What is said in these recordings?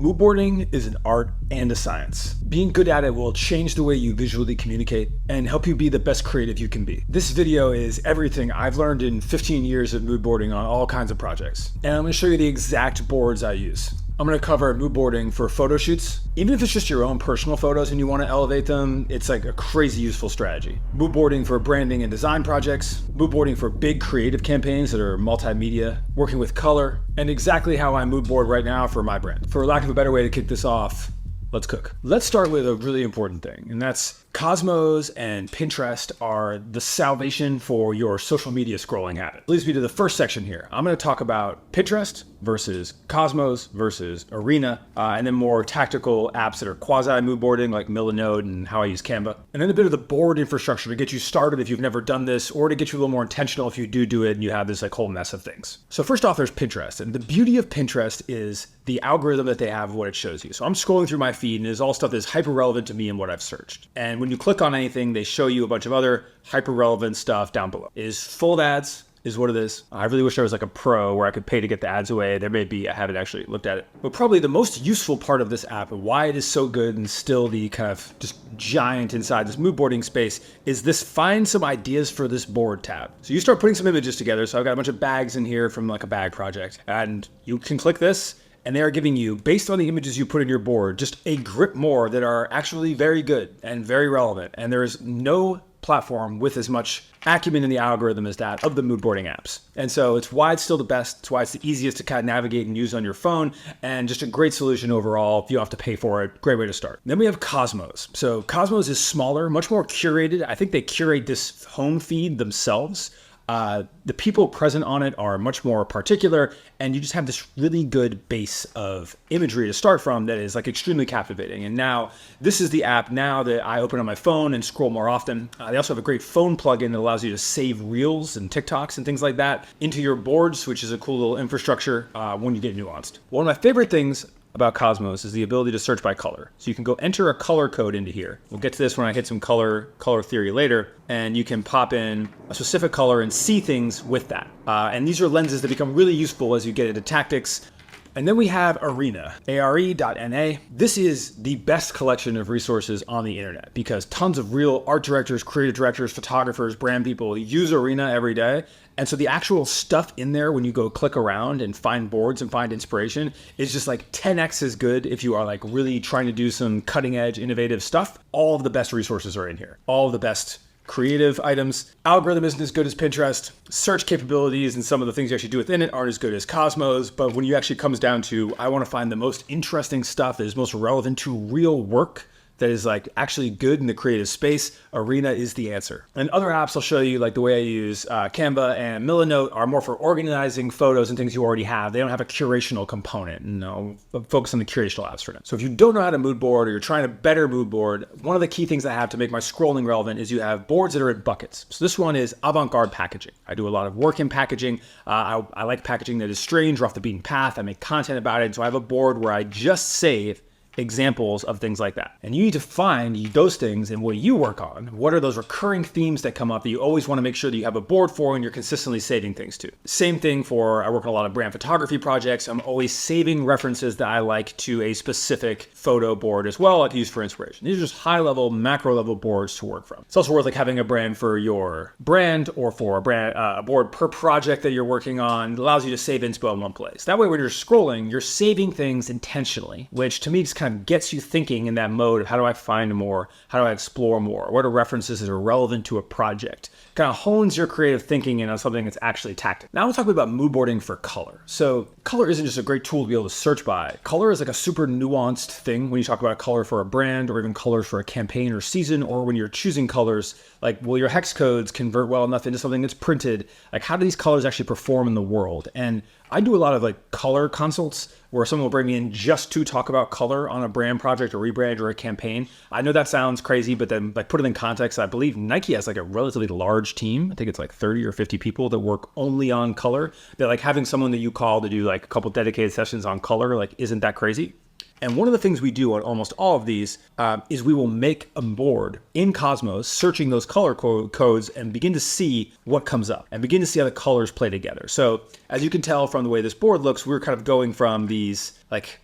Moodboarding is an art and a science. Being good at it will change the way you visually communicate and help you be the best creative you can be. This video is everything I've learned in 15 years of moodboarding on all kinds of projects. And I'm going to show you the exact boards I use. I'm going to cover moodboarding for photo shoots. Even if it's just your own personal photos and you want to elevate them, it's like a crazy useful strategy. Moodboarding for branding and design projects, moodboarding for big creative campaigns that are multimedia, working with color, and exactly how I moodboard right now for my brand. For lack of a better way to kick this off, let's cook. Let's start with a really important thing, and that's Cosmos and Pinterest are the salvation for your social media scrolling habit. Leads me to the first section here. I'm going to talk about Pinterest versus Cosmos versus Arena, and then more tactical apps that are quasi moodboarding like Millinode and how I use Canva. And then a bit of the board infrastructure to get you started if you've never done this, or to get you a little more intentional if you do it and you have this like whole mess of things. So first off, there's Pinterest. And the beauty of Pinterest is the algorithm that they have of what it shows you. So I'm scrolling through my feed and it's all stuff that's hyper relevant to me and what I've searched. And when you click on anything, they show you a bunch of other hyper relevant stuff down below. It is full of ads, is what it is. I really wish I was like a pro where I could pay to get the ads away. There may be, I haven't actually looked at it. But probably the most useful part of this app and why it is so good and still the kind of just giant inside this moodboarding space is this find some ideas for this board tab. So you start putting some images together. So I've got a bunch of bags in here from like a bag project, and you can click this and they are giving you, based on the images you put in your board, just a grip more that are actually very good and very relevant. And there is no platform with as much acumen in the algorithm as that of the moodboarding apps. And so it's why it's still the best. It's why it's the easiest to kind of navigate and use on your phone, and just a great solution overall. If you don't have to pay for it, great way to start. Then we have Cosmos. So Cosmos is smaller, much more curated. I think they curate this home feed themselves. The people present on it are much more particular, and you just have this really good base of imagery to start from that is like extremely captivating. And now this is the app now that I open on my phone and scroll more often. They also have a great phone plugin that allows you to save reels and TikToks and things like that into your boards, which is a cool little infrastructure when you get nuanced. One of my favorite things about Cosmos is the ability to search by color. So you can go enter a color code into here. We'll get to this when I hit some color theory later, and you can pop in a specific color and see things with that. And these are lenses that become really useful as you get into tactics. And then we have Arena, are.na. This is the best collection of resources on the internet because tons of real art directors, creative directors, photographers, brand people use Arena every day. And so the actual stuff in there, when you go click around and find boards and find inspiration, is just like 10x as good if you are like really trying to do some cutting edge, innovative stuff. All of the best resources are in here. All of the best creative items. Algorithm isn't as good as Pinterest. Search capabilities and some of the things you actually do within it aren't as good as Cosmos. But when you actually comes down to, I want to find the most interesting stuff that is most relevant to real work, that is like actually good in the creative space, Arena is the answer. And other apps I'll show you, like the way I use Canva and Millinode, are more for organizing photos and things you already have. They don't have a curational component. No, focus on the curational apps for now. So if you don't know how to mood board, or you're trying to better mood board, one of the key things I have to make my scrolling relevant is you have boards that are in buckets. So this one is avant-garde packaging. I do a lot of work in packaging. I like packaging that is strange or off the beaten path. I make content about it. So I have a board where I just save examples of things like that. And you need to find those things and what you work on. What are those recurring themes that come up that you always want to make sure that you have a board for and you're consistently saving things to. Same thing for, I work on a lot of brand photography projects. I'm always saving references that I like to a specific photo board as well, I can use for inspiration. These are just high level, macro level boards to work from. It's also worth like having a brand for your brand or for a board per project that you're working on. It allows you to save inspo in one place. That way when you're scrolling, you're saving things intentionally, which to me is kind of gets you thinking in that mode of how do I find more? How do I explore more? What are references that are relevant to a project? Kind of hones your creative thinking in on something that's actually tactical. Now we'll talk about moodboarding for color. So color isn't just a great tool to be able to search by. Color is like a super nuanced thing when you talk about color for a brand or even colors for a campaign or season, or when you're choosing colors, like will your hex codes convert well enough into something that's printed? Like how do these colors actually perform in the world? And I do a lot of like color consults where someone will bring me in just to talk about color on a brand project or rebrand or a campaign. I know that sounds crazy, but then like put it in context, I believe Nike has like a relatively large team. I think it's like 30 or 50 people that work only on color. That like having someone that you call to do like a couple dedicated sessions on color, like isn't that crazy? And one of the things we do on almost all of these is we will make a board in Cosmos, searching those color codes and begin to see what comes up and begin to see how the colors play together. So as you can tell from the way this board looks, we're kind of going from these like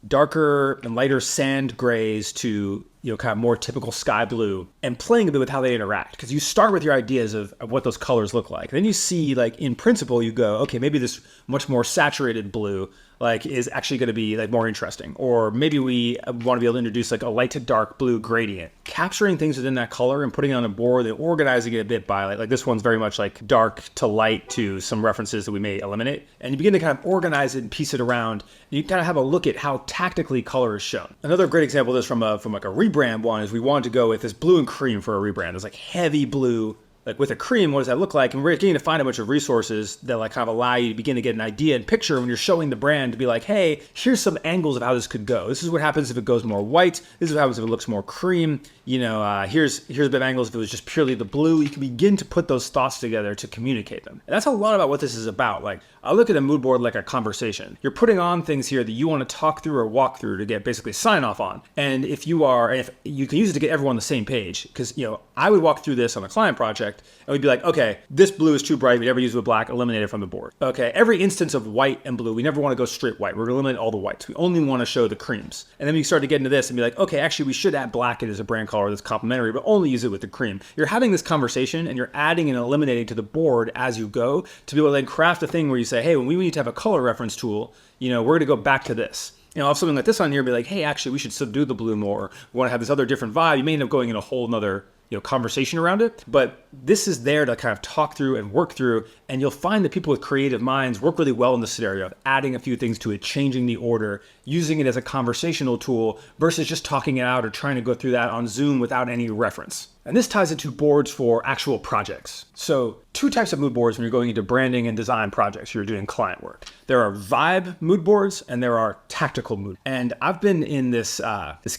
darker and lighter sand grays to, kind of more typical sky blue, and playing a bit with how they interact. Because you start with your ideas of what those colors look like. Then you see, like, in principle, you go, okay, maybe this much more saturated blue, like, is actually going to be, like, more interesting. Or maybe we want to be able to introduce, like, a light to dark blue gradient. Capturing things within that color and putting it on a board and organizing it a bit by, like this one's very much like dark to light to some references that we may eliminate. And you begin to kind of organize it and piece it around. And you kind of have a look at how tactically color is shown. Another great example of this from like a rebrand one is we wanted to go with this blue and cream for a rebrand. It's like heavy blue. Like with a cream, what does that look like? And we're getting to find a bunch of resources that like kind of allow you to begin to get an idea and picture when you're showing the brand to be like, hey, here's some angles of how this could go. This is what happens if it goes more white. This is what happens if it looks more cream. Here's a bit of angles if it was just purely the blue. You can begin to put those thoughts together to communicate them. And that's a lot about what this is about. Like, I look at a mood board like a conversation. You're putting on things here that you want to talk through or walk through to get basically sign off on. And if you can use it to get everyone on the same page, because I would walk through this on a client project and we'd be like, okay, this blue is too bright. We never use it with black. Eliminate it from the board. Okay, every instance of white and blue, we never want to go straight white. We're going to eliminate all the whites. We only want to show the creams. And then we start to get into this and be like, okay, actually, we should add black as a brand color that's complementary, but only use it with the cream. You're having this conversation and you're adding and eliminating to the board as you go to be able to then craft a thing where you say, hey, when we need to have a color reference tool, we're going to go back to this. I'll have something like this on here and be like, hey, actually, we should subdue the blue more. We want to have this other different vibe. You may end up going in a whole nother conversation around it, but this is there to kind of talk through and work through, and you'll find that people with creative minds work really well in this scenario of adding a few things to it, changing the order, using it as a conversational tool versus just talking it out or trying to go through that on Zoom without any reference. And this ties into boards for actual projects. So 2 types of mood boards when you're going into branding and design projects, you're doing client work. There are vibe mood boards and there are tactical mood. And I've been in this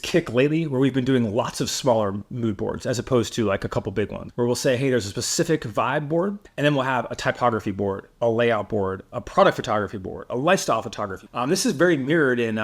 kick lately where we've been doing lots of smaller mood boards as opposed to like a couple big ones where we'll say, hey, there's a specific vibe board, and then we'll have a typography board, a layout board, a product photography board, a lifestyle photography. This is very mirrored in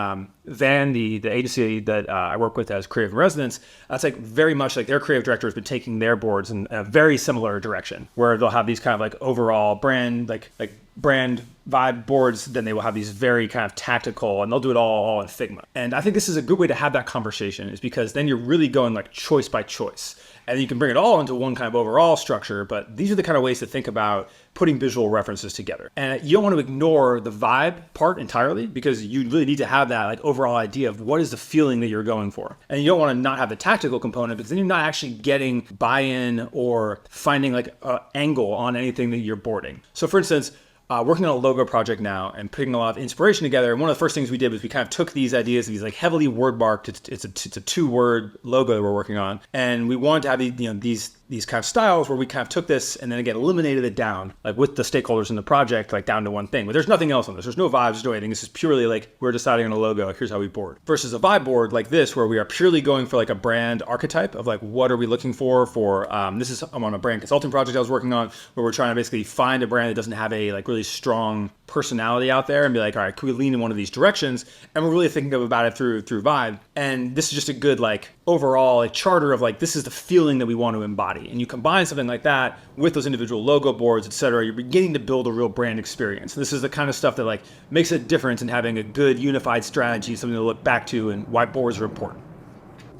Van, the agency that I work with as Creative in Residence. That's like very much like their creative director has been taking their boards in a very similar direction where they'll have these kind of like overall brand, like brand vibe boards, then they will have these very kind of tactical, and they'll do it all in Figma. And I think this is a good way to have that conversation, is because then you're really going like choice by choice. And you can bring it all into one kind of overall structure, but these are the kind of ways to think about putting visual references together. And you don't want to ignore the vibe part entirely, because you really need to have that like overall idea of what is the feeling that you're going for. And you don't want to not have the tactical component, because then you're not actually getting buy-in or finding like an angle on anything that you're boarding. So for instance, working on a logo project now and putting a lot of inspiration together. And one of the first things we did was we kind of took these ideas, these like heavily word marked, it's a 2-word logo that we're working on. And we wanted to have these kind of styles where we kind of took this and then again eliminated it down, like with the stakeholders in the project, like down to one thing. But there's nothing else on this. There's no vibes, there's no anything. This is purely like we're deciding on a logo, here's how we board. Versus a vibe board like this, where we are purely going for like a brand archetype of like what are we looking for. I'm on a brand consulting project I was working on where we're trying to basically find a brand that doesn't have a like really strong personality out there and be like, all right, can we lean in one of these directions? And we're really thinking about it through vibe. And this is just a good like overall like charter of like, this is the feeling that we want to embody. And you combine something like that with those individual logo boards, etc., you're beginning to build a real brand experience. And this is the kind of stuff that like makes a difference in having a good unified strategy, something to look back to, and why boards are important.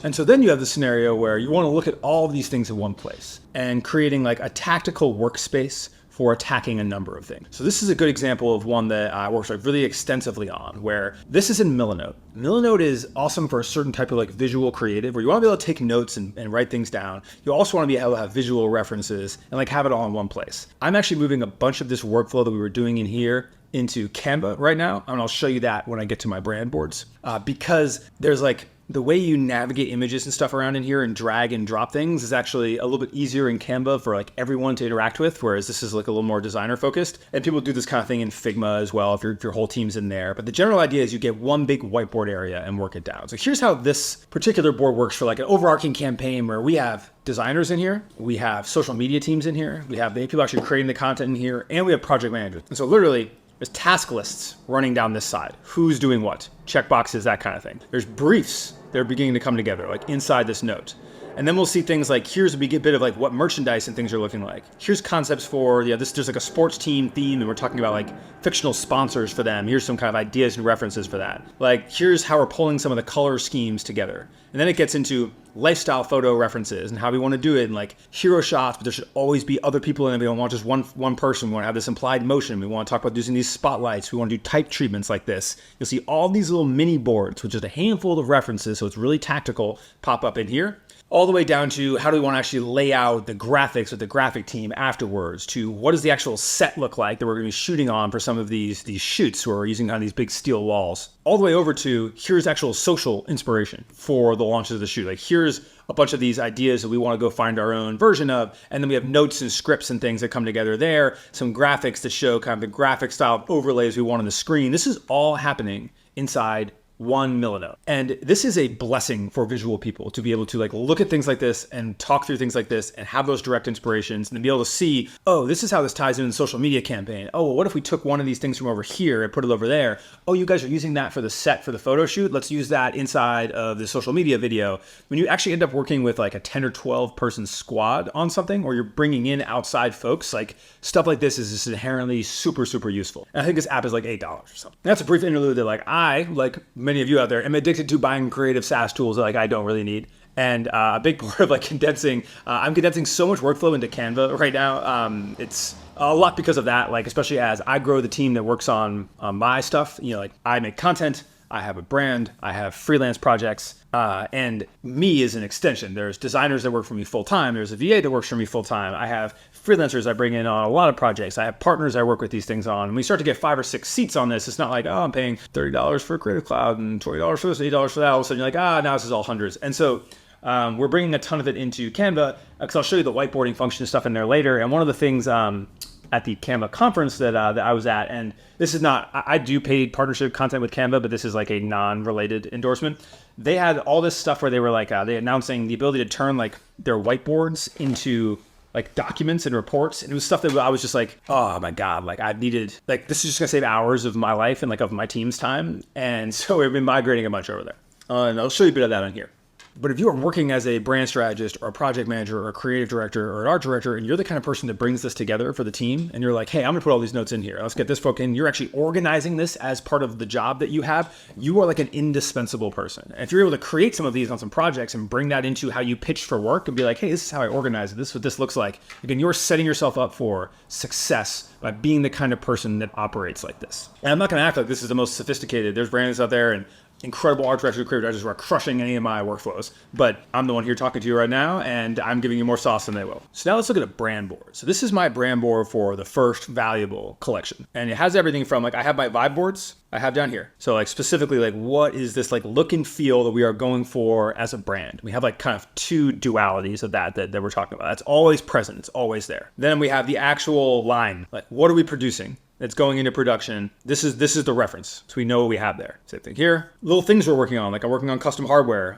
And so then you have the scenario where you want to look at all of these things in one place and creating like a tactical workspace for attacking a number of things. So this is a good example of one that I worked like really extensively on, where this is in Milanote. Milanote is awesome for a certain type of like visual creative where you want to be able to take notes and write things down. You also want to be able to have visual references and like have it all in one place. I'm actually moving a bunch of this workflow that we were doing in here into Canva right now, and I'll show you that when I get to my brand boards, because there's like the way you navigate images and stuff around in here and drag and drop things is actually a little bit easier in Canva for like everyone to interact with, whereas this is like a little more designer focused. And people do this kind of thing in Figma as well if your whole team's in there. But the general idea is you get one big whiteboard area and work it down. So here's how this particular board works for like an overarching campaign where we have designers in here, we have social media teams in here, we have the people actually creating the content in here, and we have project managers. And so literally, there's task lists running down this side. Who's doing what? Checkboxes, that kind of thing. There's briefs that are beginning to come together, like inside this note. And then we'll see things like, here's a bit of like what merchandise and things are looking like. Here's concepts for, there's like a sports team theme and we're talking about like fictional sponsors for them. Here's some kind of ideas and references for that. Like, here's how we're pulling some of the color schemes together. And then it gets into lifestyle photo references and how we want to do it, and like hero shots, but there should always be other people in it. We don't want just one person. We want to have this implied motion. We want to talk about using these spotlights. We want to do type treatments like this. You'll see all these little mini boards with just a handful of references, so it's really tactical, pop up in here. All the way down to how do we want to actually lay out the graphics with the graphic team afterwards, to what does the actual set look like that we're going to be shooting on for some of these shoots where we're using on these big steel walls. All the way over to here's actual social inspiration for the launches of the shoot. Like, here's a bunch of these ideas that we want to go find our own version of. And then we have notes and scripts and things that come together there. Some graphics to show kind of the graphic style overlays we want on the screen. This is all happening inside one Milanote. And this is a blessing for visual people to be able to like look at things like this and talk through things like this and have those direct inspirations and be able to see, oh, this is how this ties in the social media campaign. Oh, well, what if we took one of these things from over here and put it over there? Oh, you guys are using that for the set for the photo shoot. Let's use that inside of the social media video. When you actually end up working with like a 10 or 12 person squad on something, or you're bringing in outside folks, like stuff like this is just inherently super, super useful. And I think this app is like $8 or something. That's a brief interlude that like I, like many of you out there, am addicted to buying creative SaaS tools that like I don't really need. And a big part of like condensing, I'm condensing so much workflow into Canva right now. It's a lot because of that, like especially as I grow the team that works on my stuff. Like I make content, I have a brand, I have freelance projects, and me is an extension. There's designers that work for me full time. There's a VA that works for me full time. I have freelancers I bring in on a lot of projects. I have partners I work with these things on. When we start to get 5 or 6 seats on this, it's not like, oh, I'm paying $30 for Creative Cloud and $20 for this, $8 for that. All of a sudden you're like, now this is all hundreds. And so we're bringing a ton of it into Canva, because I'll show you the whiteboarding function and stuff in there later. And one of the things at the Canva conference that I was at, and this is not, I do paid partnership content with Canva, but this is like a non-related endorsement. They had all this stuff where they were like, they announcing the ability to turn like their whiteboards into like documents and reports. And it was stuff that I was just like, oh my God, like I needed, like this is just gonna save hours of my life and like of my team's time. And so we've been migrating a bunch over there. And I'll show you a bit of that on here. But if you are working as a brand strategist or a project manager or a creative director or an art director, and you're the kind of person that brings this together for the team, and you're like, hey, I'm gonna put all these notes in here. Let's get this folk in. You're actually organizing this as part of the job that you have. You are like an indispensable person. And if you're able to create some of these on some projects and bring that into how you pitch for work and be like, hey, this is how I organize it. This is what this looks like. Again, you're setting yourself up for success by being the kind of person that operates like this. And I'm not gonna act like this is the most sophisticated. There's brands out there and incredible art directors, creative directors who are crushing any of my workflows, but I'm the one here talking to you right now, and I'm giving you more sauce than they will. So now let's look at a brand board. So this is my brand board for the first valuable collection, and it has everything from like, I have my vibe boards I have down here. So like specifically like what is this like look and feel that we are going for as a brand? We have like kind of 2 dualities of that we're talking about. That's always present. It's always there. Then we have the actual line, like what are we producing? That's going into production. This is the reference. So we know what we have there. Same thing here. Little things we're working on, like I'm working on custom hardware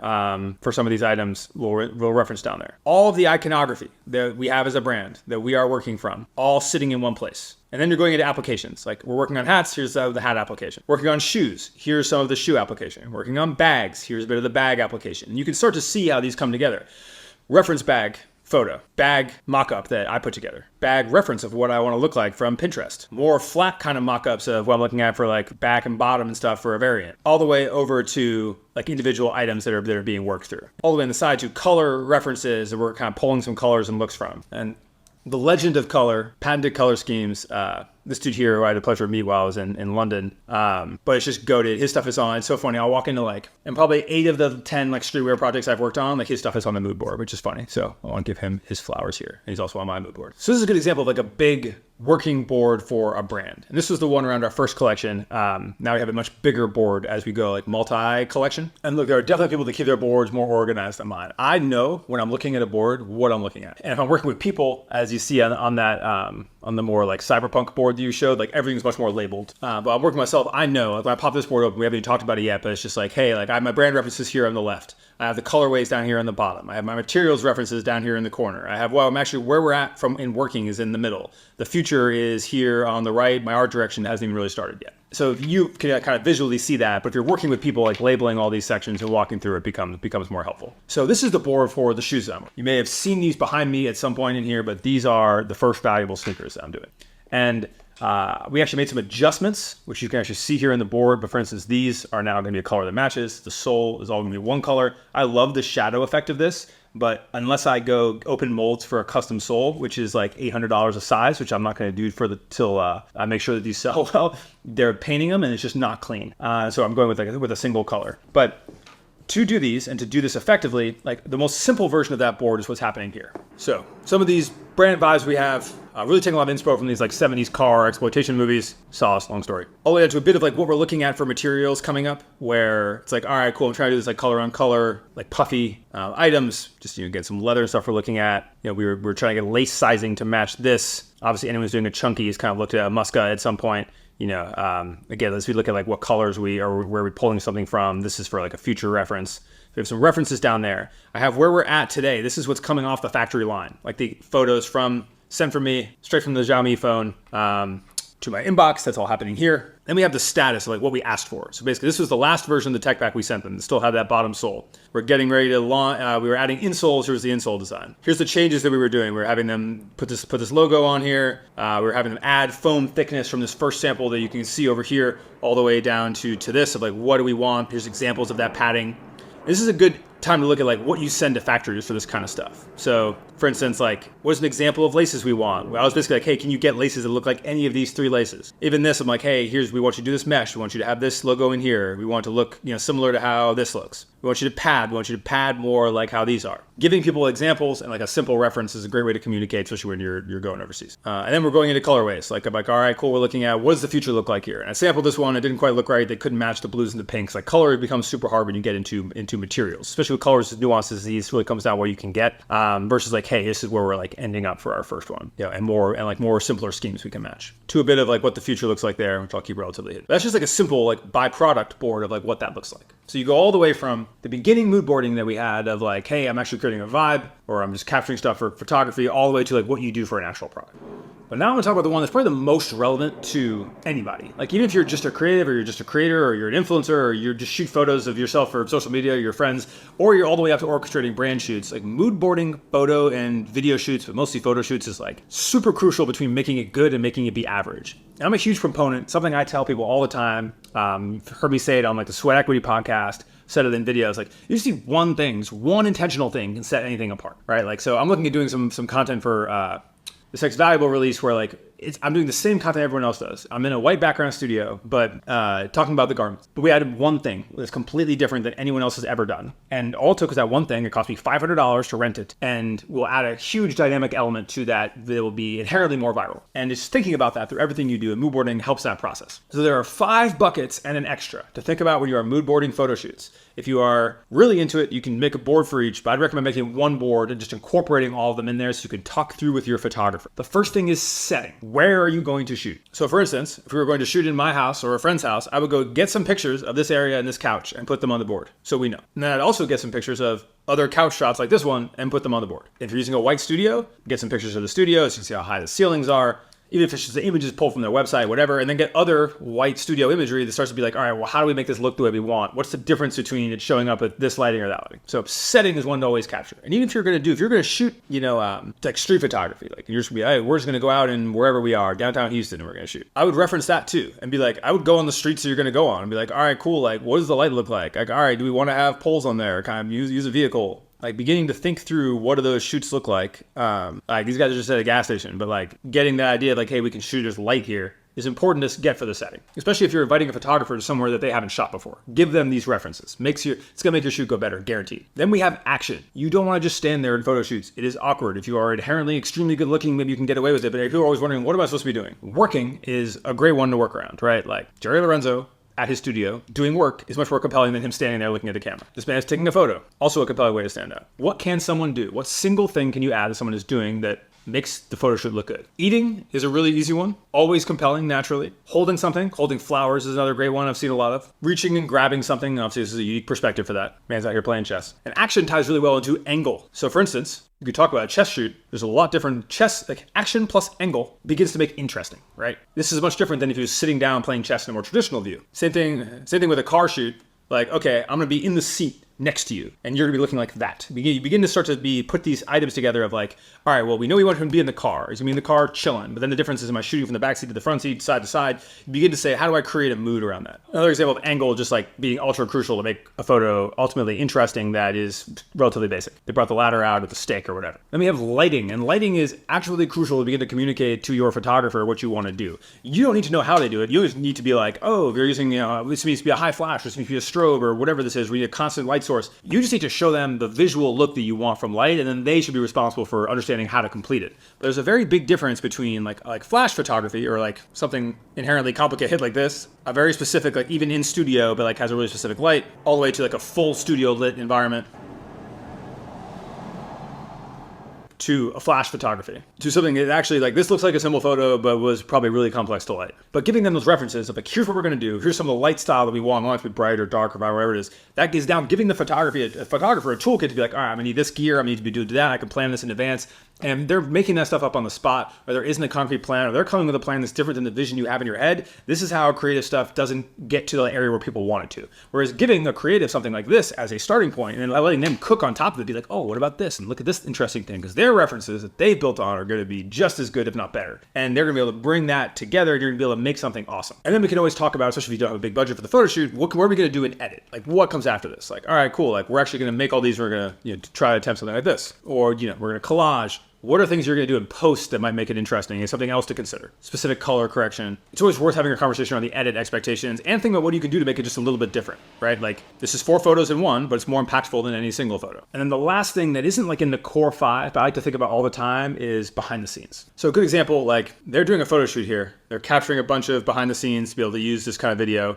for some of these items, we'll reference down there. All of the iconography that we have as a brand that we are working from, all sitting in one place. And then you're going into applications. Like we're working on hats, here's the hat application. Working on shoes, here's some of the shoe application. Working on bags, here's a bit of the bag application. And you can start to see how these come together. Reference bag photo, bag mock-up that I put together, bag reference of what I want to look like from Pinterest, more flat kind of mock-ups of what I'm looking at for like back and bottom and stuff for a variant, all the way over to like individual items that are being worked through, all the way on the side to color references that we're kind of pulling some colors and looks from. And the legend of color, patented color schemes, this dude here who I had the pleasure of meeting while I was in London, but it's just goated. His stuff is on. It's so funny. I'll walk into like, and probably 8 of the 10 like streetwear projects I've worked on, like his stuff is on the mood board, which is funny. So I want to give him his flowers here. And he's also on my mood board. So this is a good example of like a big working board for a brand. And this was the one around our first collection. Now we have a much bigger board as we go, like multi-collection. And look, there are definitely people that keep their boards more organized than mine. I know when I'm looking at a board, what I'm looking at. And if I'm working with people, as you see on that, on the more like cyberpunk board that you showed, like everything's much more labeled. But I'm working myself, I know, like when I pop this board open, we haven't even talked about it yet, but it's just like, hey, like I have my brand references here on the left. I have the colorways down here on the bottom. I have my materials references down here in the corner. I have, well, I'm actually where we're at from in working is in the middle. The future future is here on the right. My art direction hasn't even really started yet. So you can kind of visually see that, but if you're working with people, like labeling all these sections and walking through it becomes more helpful. So this is the board for the shoes that I'm wearing. You may have seen these behind me at some point in here, but these are the first valuable sneakers that I'm doing. And we actually made some adjustments, which you can actually see here in the board. But for instance, these are now going to be a color that matches. The sole is all going to be one color. I love the shadow effect of this. But unless I go open molds for a custom sole, which is like $800 a size, which I'm not going to do till I make sure that these sell well, they're painting them and it's just not clean. So I'm going with a single color. But to do these and to do this effectively, like the most simple version of that board is what's happening here. So some of these brand vibes we have really taking a lot of inspo from these like 70s car exploitation movies. Sauce, long story. All the way to a bit of like what we're looking at for materials coming up, where it's like, all right, cool, I'm trying to do this like color on color, like puffy items, just get some leather and stuff we're looking at. We're trying to get lace sizing to match this. Obviously anyone who's doing a chunky has kind of looked at a Muska at some point. Again, let's look at like what colors where we're pulling something from. This is for like a future reference. We have some references down there. I have where we're at today. This is what's coming off the factory line. Like the photos sent from me, straight from the Xiaomi phone to my inbox. That's all happening here. Then we have the status of like what we asked for. So basically this was the last version of the tech pack we sent them. It still had that bottom sole. We're getting ready to launch, we were adding insoles. Here's the insole design. Here's the changes that we were doing. We were having them put this logo on here. We were having them add foam thickness from this first sample that you can see over here all the way down to this of like, what do we want? Here's examples of that padding. This is a good time to look at like what you send to factories for this kind of stuff. So for instance, like what's an example of laces we want? I was basically like, hey, can you get laces that look like any of these 3 laces? Even this, I'm like, hey, we want you to do this mesh. We want you to have this logo in here. We want it to look, similar to how this looks. We want you to pad. We want you to pad more like how these are. Giving people examples and like a simple reference is a great way to communicate, especially when you're going overseas. And then we're going into colorways. Like I'm like, all right, cool. We're looking at what does the future look like here? And I sampled this one. It didn't quite look right. They couldn't match the blues and the pinks. Like color becomes super hard when you get into materials, especially with colors as nuances. These really comes down what you can get versus like, hey, this is where we're like ending up for our first one. And more simpler schemes we can match to a bit of like what the future looks like there, which I'll keep relatively hidden. That's just like a simple like byproduct board of like what that looks like. So you go all the way from the beginning mood boarding that we had of like, hey, I'm actually creating a vibe or I'm just capturing stuff for photography, all the way to like what you do for an actual product. But now I'm gonna talk about the one that's probably the most relevant to anybody. Like even if you're just a creative or you're just a creator or you're an influencer or you just shoot photos of yourself for social media, your friends, or you're all the way up to orchestrating brand shoots, like mood boarding photo and video shoots, but mostly photo shoots is like super crucial between making it good and making it be average. And I'm a huge proponent, something I tell people all the time. You've heard me say it on like the Sweat Equity podcast, said it in videos, like you just need one intentional thing can set anything apart, right? Like, so I'm looking at doing some content for this next valuable release where like I'm doing the same content everyone else does. I'm in a white background studio, but talking about the garments. But we added one thing that's completely different than anyone else has ever done. And all it took was that one thing. It cost me $500 to rent it. And we'll add a huge dynamic element to that will be inherently more viral. And just thinking about that through everything you do, and mood boarding helps that process. So there are 5 buckets and an extra to think about when you are mood boarding photo shoots. If you are really into it, you can make a board for each, but I'd recommend making one board and just incorporating all of them in there so you can talk through with your photographer. The first thing is setting. Where are you going to shoot? So for instance, if we were going to shoot in my house or a friend's house, I would go get some pictures of this area and this couch and put them on the board so we know. And then I'd also get some pictures of other couch shots like this one and put them on the board. If you're using a white studio, get some pictures of the studio so you can see how high the ceilings are. Even if it's just the images pulled from their website, whatever, and then get other white studio imagery that starts to be like, all right, well, how do we make this look the way we want? What's the difference between it showing up at this lighting or that lighting? So setting is one to always capture. And even if you're going to shoot, like street photography, like you're just gonna be, hey, we're just going to go out and wherever we are, downtown Houston, and we're going to shoot. I would reference that too and be like, I would go on the streets that you're going to go on and be like, all right, cool. Like, what does the light look like? Like, all right, do we want to have poles on there? Kind of use a vehicle. Like beginning to think through what do those shoots look like. Like these guys are just at a gas station, but like getting the idea of like, hey, we can shoot this light here is important to get for the setting, especially if you're inviting a photographer to somewhere that they haven't shot before. Give them these references. It's gonna make your shoot go better, guaranteed. Then we have action. You don't want to just stand there in photo shoots. It is awkward. If you are inherently extremely good looking, maybe you can get away with it. But if you're always wondering, what am I supposed to be doing? Working is a great one to work around, right? Like Jerry Lorenzo at his studio doing work is much more compelling than him standing there looking at the camera. This man is taking a photo. Also a compelling way to stand out. What can someone do? What single thing can you add that someone is doing that makes the photo shoot look good. Eating is a really easy one. Always compelling, naturally. Holding something, holding flowers is another great one I've seen a lot of. Reaching and grabbing something, obviously this is a unique perspective for that. Man's out here playing chess. And action ties really well into angle. So for instance, you could talk about a chess shoot. There's a lot different chess, like action plus angle begins to make interesting, right? This is much different than if you're sitting down playing chess in a more traditional view. Same thing with a car shoot. Like, okay, I'm gonna be in the seat next to you, and you're gonna be looking like that. You begin to start to put these items together of like, all right, well, we know we want him to be in the car. He's gonna be in the car chilling, but then the difference is, am I shooting from the back seat to the front seat, side to side? You begin to say, how do I create a mood around that? Another example of angle just like being ultra crucial to make a photo ultimately interesting that is relatively basic. They brought the ladder out with the stick or whatever. Then we have lighting, and lighting is actually crucial to begin to communicate to your photographer what you want to do. You don't need to know how they do it. You just need to be like, oh, if you're using, this needs to be a high flash, this needs to be a strobe, or whatever this is, we need a constant light source. You just need to show them the visual look that you want from light, and then they should be responsible for understanding how to complete it. But there's a very big difference between like flash photography or like something inherently complicated like this, a very specific, like even in studio, but like has a really specific light, all the way to like a full studio lit environment, to a flash photography, to something that actually, like, this looks like a simple photo, but was probably really complex to light. But giving them those references of like, here's what we're gonna do, here's some of the light style that we want it to be bright or dark or whatever it is, that gives down, giving the photographer a toolkit to be like, all right, I'm gonna need this gear, I'm gonna need to be doing that, I can plan this in advance. And they're making that stuff up on the spot, or there isn't a concrete plan, or they're coming with a plan that's different than the vision you have in your head. This is how creative stuff doesn't get to the area where people want it to. Whereas giving a creative something like this as a starting point, and then letting them cook on top of it, be like, oh, what about this? And look at this interesting thing, because their references that they've built on are going to be just as good, if not better. And they're going to be able to bring that together, and you're going to be able to make something awesome. And then we can always talk about, especially if you don't have a big budget for the photo shoot, what are we going to do in edit? Like, what comes after this? Like, all right, cool. Like, we're actually going to make all these, we're going to try to attempt something like this. Or, we're going to collage. What are things you're going to do in post that might make it interesting? Is something else to consider. Specific color correction. It's always worth having a conversation on the edit expectations and think about what you can do to make it just a little bit different, right? Like, this is 4 photos in one, but it's more impactful than any single photo. And then the last thing that isn't like in the core 5, but I like to think about all the time, is behind the scenes. So a good example, like they're doing a photo shoot here. They're capturing a bunch of behind the scenes to be able to use this kind of video,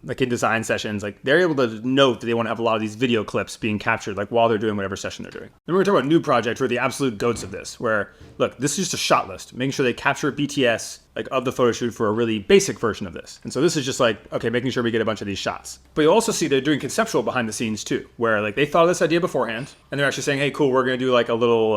like in design sessions. Like, they're able to note that they want to have a lot of these video clips being captured, like while they're doing whatever session they're doing. Then we're going to talk about new projects, who are the absolute goats of this, where, look, this is just a shot list, making sure they capture BTS like of the photo shoot for a really basic version of this. And so this is just like, okay, making sure we get a bunch of these shots. But you also see they're doing conceptual behind the scenes too, where like they thought of this idea beforehand, and they're actually saying, hey, cool, we're gonna do like a little,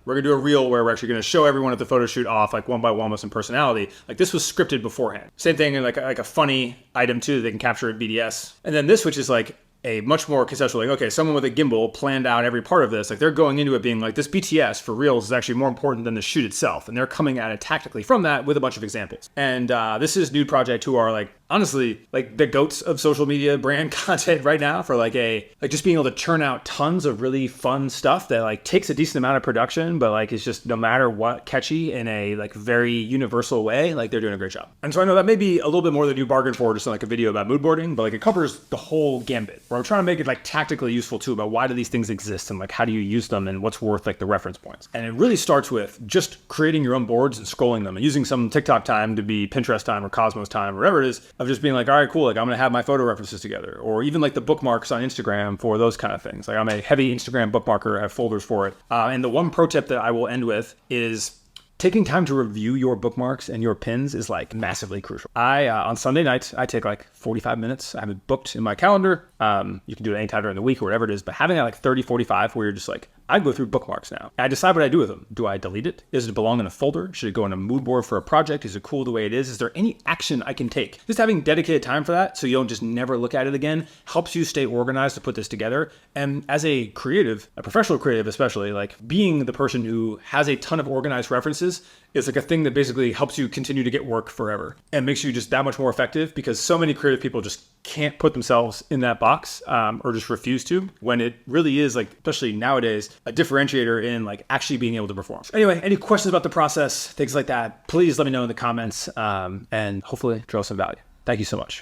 we're gonna do a reel where we're actually gonna show everyone at the photo shoot off like one by one with some personality. Like, this was scripted beforehand. Same thing in like a funny item too that they can capture at BDS. And then this, which is like a much more conceptual, like, okay, someone with a gimbal planned out every part of this. Like, they're going into it being like, this BTS for reals is actually more important than the shoot itself. And they're coming at it tactically from that with a bunch of examples. And this is Nude Project, who are like, honestly, like the goats of social media brand content right now, for like just being able to churn out tons of really fun stuff that like takes a decent amount of production, but like is just no matter what catchy in a like very universal way. Like, they're doing a great job. And so I know that may be a little bit more than you bargained for just in like a video about mood boarding, but like it covers the whole gambit, where I'm trying to make it like tactically useful too, about why do these things exist and like how do you use them and what's worth like the reference points. And it really starts with just creating your own boards and scrolling them and using some TikTok time to be Pinterest time or Cosmos time or whatever it is, of just being like, all right, cool, like I'm gonna have my photo references together, or even like the bookmarks on Instagram for those kind of things. Like, I'm a heavy Instagram bookmarker, I have folders for it. And the one pro tip that I will end with is taking time to review your bookmarks and your pins is like massively crucial. On Sunday nights, I take like 45 minutes. I have it booked in my calendar. You can do it anytime during the week or whatever it is, but having like 30, 45 where you're just like, I go through bookmarks now. I decide what I do with them. Do I delete it? Does it belong in a folder? Should it go in a mood board for a project? Is it cool the way it is? Is there any action I can take? Just having dedicated time for that, so you don't just never look at it again, helps you stay organized to put this together. And as a creative, a professional creative especially, like being the person who has a ton of organized references is like a thing that basically helps you continue to get work forever and makes you just that much more effective, because so many creative people just can't put themselves in that box, or just refuse to, when it really is, like, especially nowadays, a differentiator in like actually being able to perform. Anyway, any questions about the process, things like that, please let me know in the comments, and hopefully draw some value. Thank you so much.